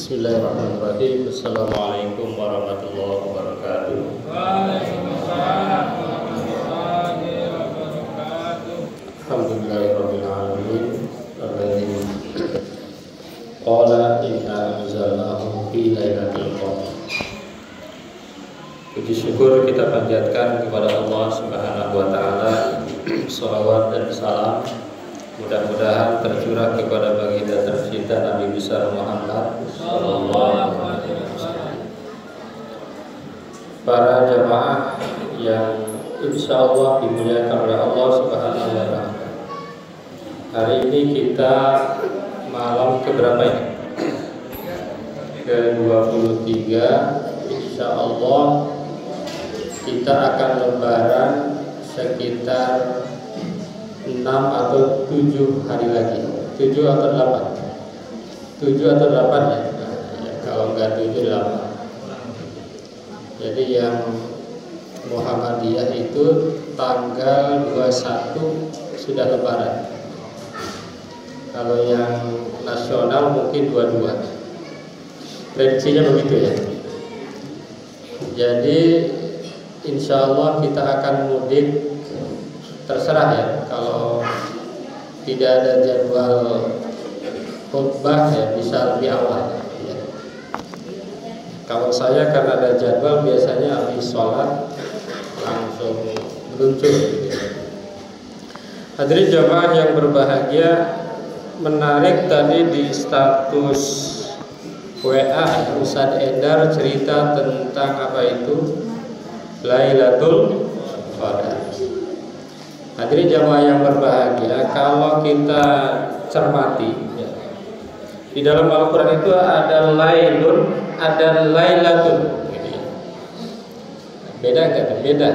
Bismillahirrahmanirrahim. Assalamualaikum warahmatullahi wabarakatuh. Waalaikumsalam warahmatullahi wabarakatuh. Alhamdulillahirabbil alamin. Alladzi qala inna anzalnahu fi lailatul qadar. Puji syukur kita panjatkan kepada Allah Subhanahu wa taala. Shalawat dan salam mudah-mudahan tercurah kepada baginda tercinta Nabi besar Muhammad sallallahu alaihi wasallam. Para jamaah yang insyaallah dimuliakan oleh Allah Subhanahu wa taala. Hari ini kita malam keberapa ini? Ke-23. Insyaallah kita akan lebaran sekitar 6 atau 7 hari lagi. 7 atau 8? 7 atau 8 ya? Ya kalau enggak 7, 8. Jadi yang Muhammadiyah itu tanggal 21 sudah lebaran. Kalau yang nasional mungkin 22. Prediksinya begitu ya. Jadi insya Allah kita akan mudik. Terserah ya, kalau tidak ada jadwal khutbah ya bisa lebih awal ya. Kalau saya karena ada jadwal biasanya habis sholat langsung meluncur gitu. Hadirin jamaah yang berbahagia, menarik tadi di status WA Ustadz Endar cerita tentang apa itu Lailatul Qadar. Hadirin jamaah yang berbahagia, kalau kita cermati ya, di dalam Al-Quran itu ada lailun, ada lailatun. Beda nggak? Beda.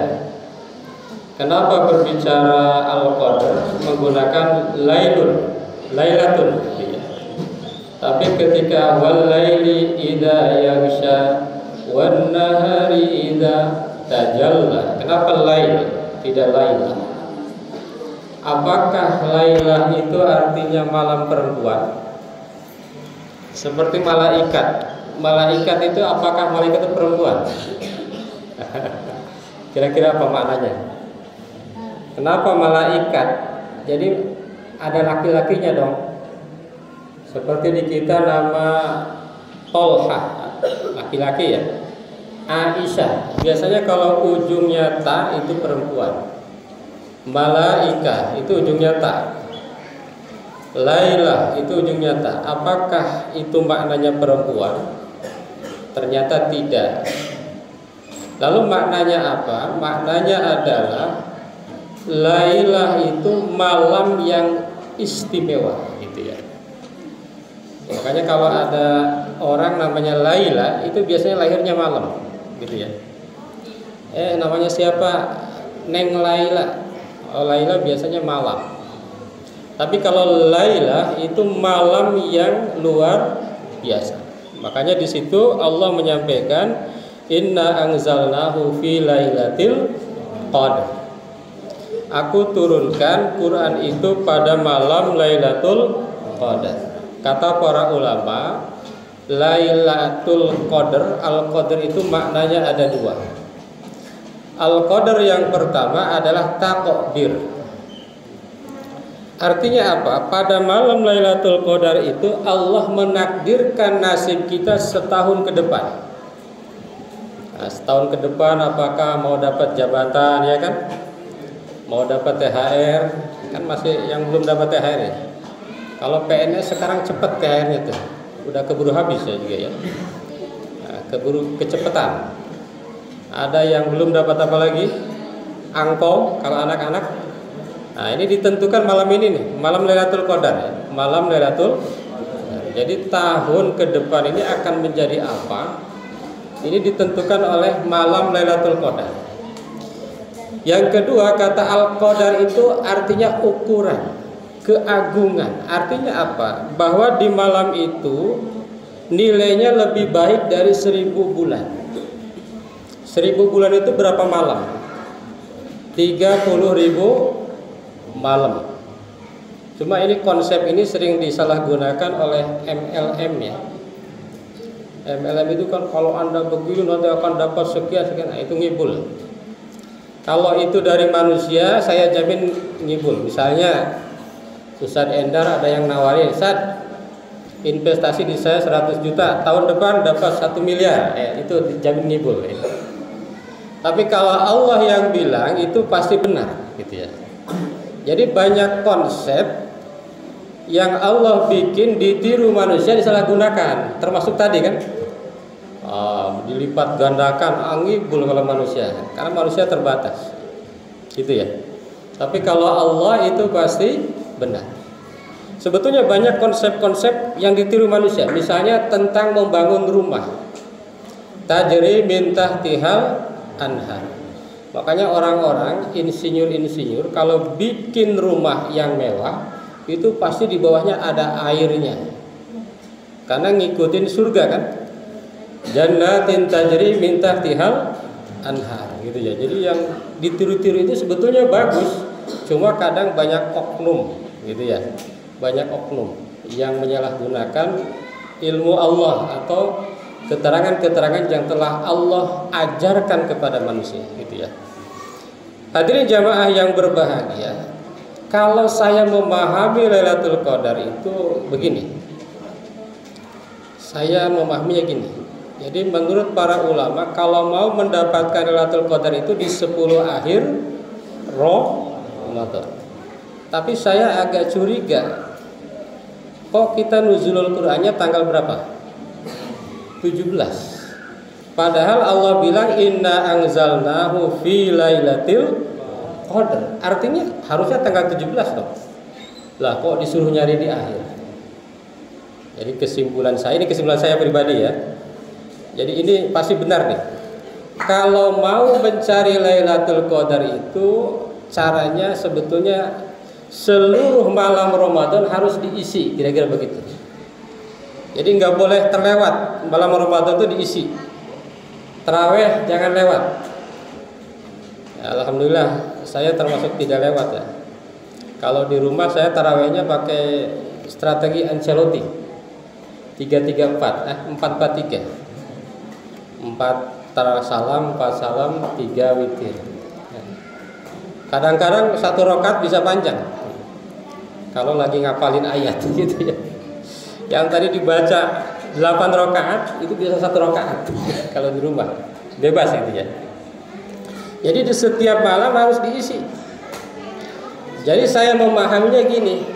Kenapa berbicara Al-Qadar menggunakan lailun, lailatun? Ya. Tapi ketika wal laili idza yaghsha wan nahari idza tajalla, kenapa lail tidak lailah? Apakah lailah itu artinya malam perempuan? Seperti malaikat. Malaikat itu apakah malaikat itu perempuan? Kira-kira apa maknanya? Kenapa malaikat? Jadi ada laki-lakinya dong. Seperti di kita nama Tolha, laki-laki ya. Aisyah, biasanya kalau ujungnya ta itu perempuan. Malaika itu ujungnya ta. Lailah itu ujungnya ta. Apakah itu maknanya perempuan? Ternyata tidak. Lalu maknanya apa? Maknanya adalah Lailah itu malam yang istimewa gitu ya. Makanya kalau ada orang namanya Laila itu biasanya lahirnya malam gitu ya. Namanya siapa? Neng Laila. Laila biasanya malam. Tapi kalau Laila itu malam yang luar biasa. Makanya di situ Allah menyampaikan inna anzalnahu fi lailatul qadar. Aku turunkan Quran itu pada malam Lailatul Qadar. Kata para ulama, Lailatul Qadar, Al-Qadar itu maknanya ada dua. Al-Qadar yang pertama adalah taqdir. Artinya apa? Pada malam Lailatul Qadar itu Allah menakdirkan nasib kita setahun ke depan. Nah, setahun ke depan apakah mau dapat jabatan ya kan? Mau dapat THR, kan masih yang belum dapat THR ya. Kalau PNS sekarang cepat THR-nya tuh. Udah keburu habis ya juga ya. Nah, keburu kecepatan. Ada yang belum dapat apa lagi? Angpau kalau anak-anak. Nah, ini ditentukan malam ini nih, malam Lailatul Qadar ya. Malam Lailatul Qadar. Jadi tahun ke depan ini akan menjadi apa? Ini ditentukan oleh malam Lailatul Qadar. Yang kedua, kata Al-Qadar itu artinya ukuran, keagungan. Artinya apa? Bahwa di malam itu nilainya lebih baik dari 1000 bulan. 1000 bulan itu berapa malam? 30.000 malam. Cuma ini konsep ini sering disalahgunakan oleh MLM ya. MLM itu kan kalau Anda begini nanti akan dapat sekian sekian, nah, itu ngibul. Kalau itu dari manusia, saya jamin ngibul. Misalnya Ustadz Endar ada yang nawarin, Ustadz investasi di saya 100 juta, tahun depan dapat 1 miliar, itu dijamin ngibul. Tapi kalau Allah yang bilang itu pasti benar, gitu ya. Jadi banyak konsep yang Allah bikin ditiru manusia disalahgunakan, termasuk tadi kan, dilipat gandakan, ngibul kalau manusia, karena manusia terbatas, gitu ya. Tapi kalau Allah itu pasti benar. Sebetulnya banyak konsep-konsep yang ditiru manusia. Misalnya tentang membangun rumah, tajri min tahtihal anhar. Makanya orang-orang insinyur-insinyur kalau bikin rumah yang mewah itu pasti di bawahnya ada airnya, karena ngikutin surga kan, jannatin tajri min tahtihal anhar, gitu ya. Jadi yang ditiru-tiru itu sebetulnya bagus, cuma kadang banyak oknum, gitu ya, banyak oknum yang menyalahgunakan ilmu Allah atau keterangan-keterangan yang telah Allah ajarkan kepada manusia, gitu ya. Hadirin jamaah yang berbahagia, kalau saya memahami Lailatul Qadar itu begini, saya memahaminya gini. Jadi menurut para ulama, kalau mau mendapatkan Lailatul Qadar itu di 10 akhir Ramadan. Tapi saya agak curiga, kok kita nuzulul Qur'annya tanggal berapa? 17. Padahal Allah bilang inna anzalnahu fi lailatil qadar. Artinya harusnya tanggal 17 dong. Lah kok disuruh nyari di akhir? Jadi kesimpulan saya pribadi ya. Jadi ini pasti benar nih. Kalau mau mencari Lailatul Qadar itu caranya sebetulnya seluruh malam Ramadan harus diisi, kira-kira begitu. Jadi nggak boleh terlewat malam Ramadan itu diisi. Tarawih jangan lewat. Ya, alhamdulillah saya termasuk tidak lewat ya. Kalau di rumah saya tarawihnya pakai strategi Ancelotti 3-3-4, 4-4-3. 4 salam, 4 salam, 3 witir. Kadang-kadang 1 rakaat bisa panjang. Kalau lagi ngapalin ayat gitu ya. Yang tadi dibaca 8 rakaat itu bisa 1 rakaat. Kalau di rumah bebas gitu ya. Jadi di setiap malam harus diisi. Jadi saya memahaminya gini,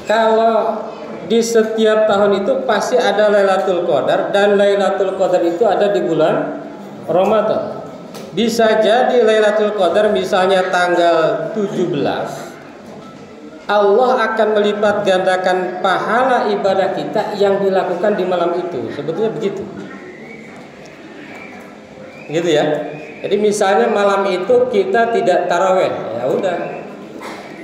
kalau di setiap tahun itu pasti ada Lailatul Qadar, dan Lailatul Qadar itu ada di bulan Ramadan. Bisa jadi Lailatul Qadar misalnya tanggal 17, Allah akan melipat gandakan pahala ibadah kita yang dilakukan di malam itu. Sebetulnya begitu. Gitu ya. Jadi misalnya malam itu kita tidak taraweh, ya udah.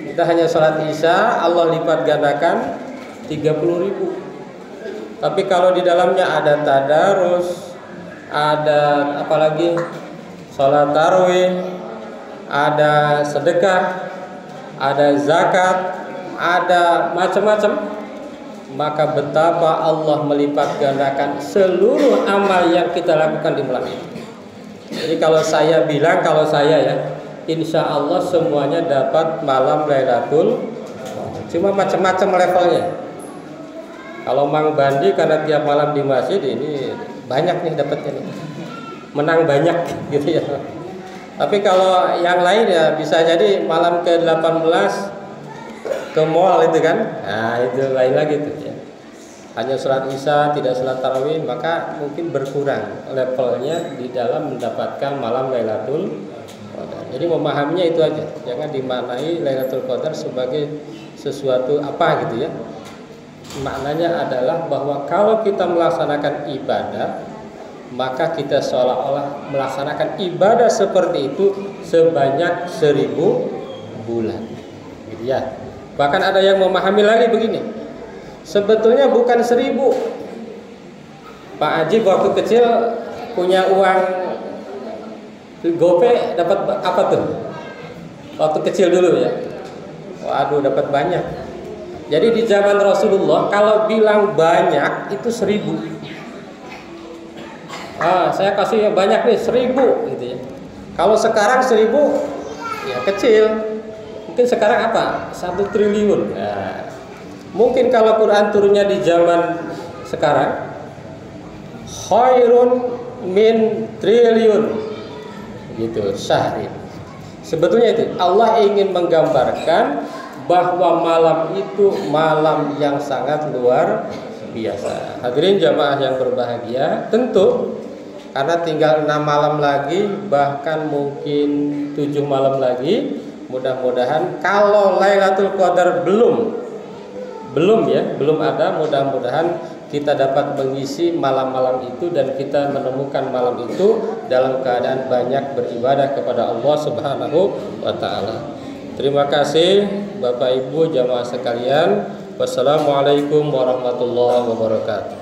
Kita hanya sholat Isya, Allah lipat gandakan 30.000. Tapi kalau di dalamnya ada tadarus, ada apalagi sholat tarawih, ada sedekah, ada zakat, ada macam-macam, maka betapa Allah melipat gandakan seluruh amal yang kita lakukan di malam itu. Jadi kalau saya bilang, kalau saya ya, insya Allah semuanya dapat malam Lailatul, cuma macam-macam levelnya. Kalau Mang Bandi karena tiap malam di masjid ini banyak nih dapatnya nih, menang banyak gitu ya. Tapi kalau yang lain ya bisa jadi malam ke-18 ke mall itu kan, nah itu lain lagi tuh ya. Hanya sholat Isya, tidak sholat tarawih, maka mungkin berkurang levelnya di dalam mendapatkan malam Lailatul Qadar. Jadi memahaminya itu aja, jangan dimaknai Lailatul Qadar sebagai sesuatu apa gitu ya. Maknanya adalah bahwa kalau kita melaksanakan ibadah, maka kita seolah-olah melaksanakan ibadah seperti itu sebanyak 1000 bulan, gitu ya. Bahkan ada yang memahami lagi begini, sebetulnya bukan 1000. Pak Haji waktu kecil punya uang gope dapat apa tuh? Waktu kecil dulu ya. Waduh, dapat banyak. Jadi di zaman Rasulullah kalau bilang banyak itu 1000. Saya kasih banyak nih 1.000 gitu ya. Kalau sekarang 1.000 ya kecil. Mungkin sekarang apa? 1 triliun. Nah, mungkin kalau Quran turunnya di zaman sekarang khairun min triliun gitu syahrin. Sebetulnya itu Allah ingin menggambarkan bahwa malam itu malam yang sangat luar biasa. Hadirin jamaah yang berbahagia, tentu karena tinggal 6 malam lagi, bahkan mungkin 7 malam lagi, mudah-mudahan kalau Lailatul Qadar belum ada, mudah-mudahan kita dapat mengisi malam-malam itu dan kita menemukan malam itu dalam keadaan banyak beribadah kepada Allah Subhanahu wa taala. Terima kasih Bapak Ibu jamaah sekalian. Wassalamualaikum warahmatullahi wabarakatuh.